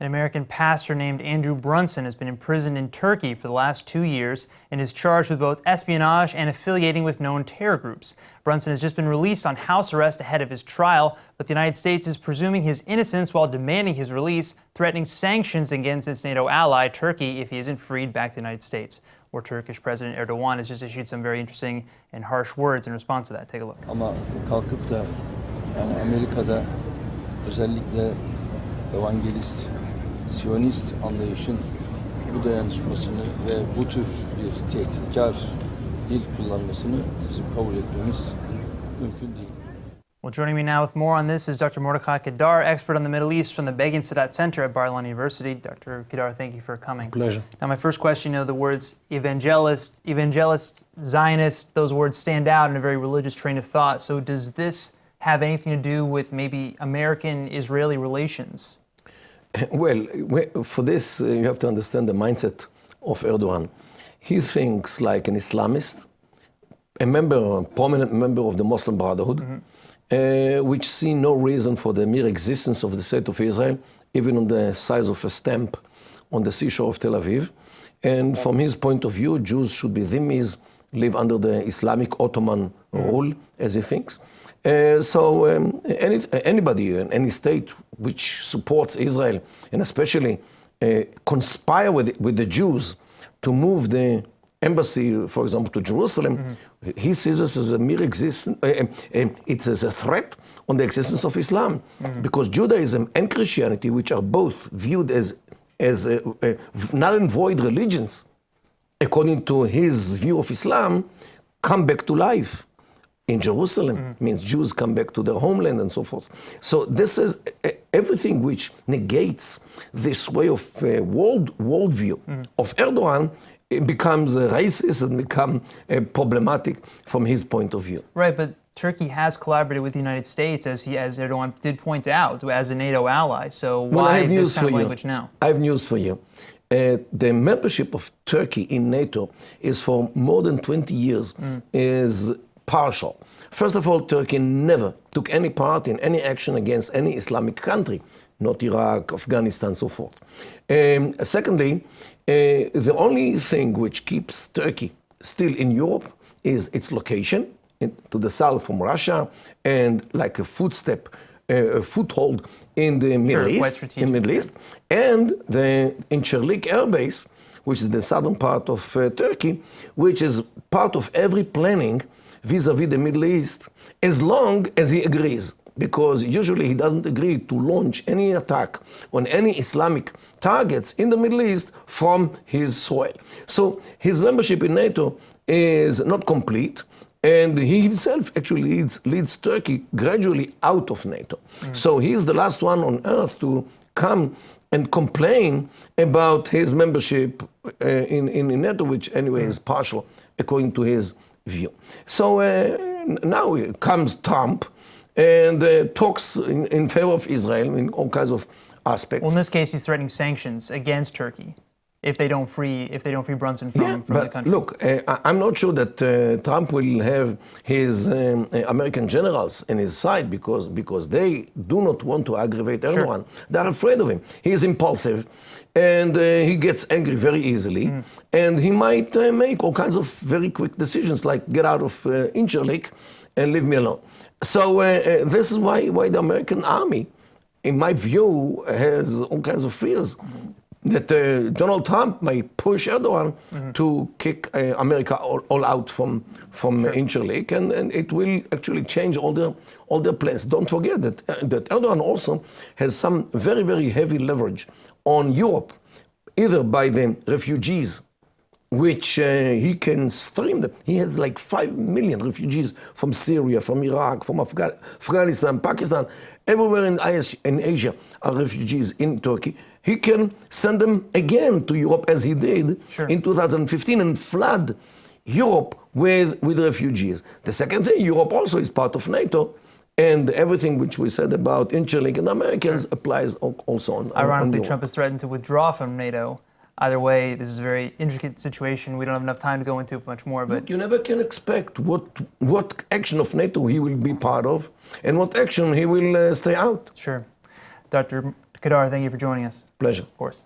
An American pastor named Andrew Brunson has been imprisoned in Turkey for the last 2 years and is charged with both espionage and affiliating with known terror groups. Brunson has just been released on house arrest ahead of his trial, but the United States is presuming his innocence while demanding his release, threatening sanctions against its NATO ally, Turkey, if he isn't freed back to the United States. Or Turkish President Erdogan has just issued some very interesting and harsh words in response to that. Take a look. Ama kalkıp da yani Amerika'da özellikle evangelist, Zionist anlayışın bu dayanışmasını ve bu tür bir tehditkar dil kullanmasını bizim kabul etmemiz mümkün değil. Well, joining me now with more on this is Dr. Mordechai Kedar, expert on the Middle East from the Begin-Sadat Center at Ilan University. Dr. Kedar, thank you for coming. Pleasure. Now, my first question, the words evangelist, Zionist, those words stand out in a very religious train of thought. So does this have anything to do with maybe American-Israeli relations? Well, for this, you have to understand the mindset of Erdogan. He thinks like an Islamist, a prominent member of the Muslim Brotherhood, which see no reason for the mere existence of the State of Israel, even on the size of a stamp on the seashore of Tel Aviv. And from his point of view, Jews should be dhimmis, live under the Islamic Ottoman rule, as he thinks. So anybody in any state which supports Israel, and especially conspire with the Jews to move the embassy, for example, to Jerusalem, he sees this as a mere existence. It's as a threat on the existence of Islam, because Judaism and Christianity, which are both viewed as null and void religions, according to his view of Islam, come back to life in Jerusalem. Means Jews come back to their homeland and so forth. So this is everything which negates this way of worldview of Erdogan. It becomes racist and become problematic from his point of view. Right, but Turkey has collaborated with the United States, as Erdogan did point out, as a NATO ally. So why this kind of language now? I have news for you. The membership of Turkey in NATO is for more than 20 years is partial. First of all, Turkey never took any part in any action against any Islamic country, not Iraq, Afghanistan, so forth. Secondly, the only thing which keeps Turkey still in Europe is its location to the south from Russia and like a foothold in the Middle East, and the Incirlik Air Base, which is the southern part of Turkey, which is part of every planning vis-a-vis the Middle East, as long as he agrees. Because usually he doesn't agree to launch any attack on any Islamic targets in the Middle East from his soil. So his membership in NATO is not complete, and he himself actually leads Turkey gradually out of NATO. So he is the last one on earth to come and complain about his membership in NATO, which anyway is partial according to his view. So now comes Trump and talks in favor of Israel in all kinds of aspects. Well, in this case, he's threatening sanctions against Turkey if they don't free Brunson from the country. Look, I'm not sure that Trump will have his American generals in his side because they do not want to aggravate Erdogan. They are afraid of him. He is impulsive, and he gets angry very easily, and he might make all kinds of very quick decisions, like get out of Incirlik and leave me alone. So this is why the American army, in my view, has all kinds of fears that Donald Trump might push Erdogan to kick America all out from Incirlik, and it will actually change all their plans. Don't forget that Erdogan also has some very, very heavy leverage on Europe, either by the refugees, which he can stream them. He has like 5 million refugees from Syria, from Iraq, from Afghanistan, Pakistan, everywhere in Asia are refugees in Turkey. He can send them again to Europe, as he did in 2015, and flood Europe with refugees. The second thing, Europe also is part of NATO, and everything which we said about Incirlik and the Americans applies also on Ironically, Europe. Trump has threatened to withdraw from NATO. Either way, this is a very intricate situation. We don't have enough time to go into much more. But look, you never can expect what action of NATO he will be part of and what action he will stay out. Sure. Dr. Kedar, thank you for joining us. Pleasure. Of course.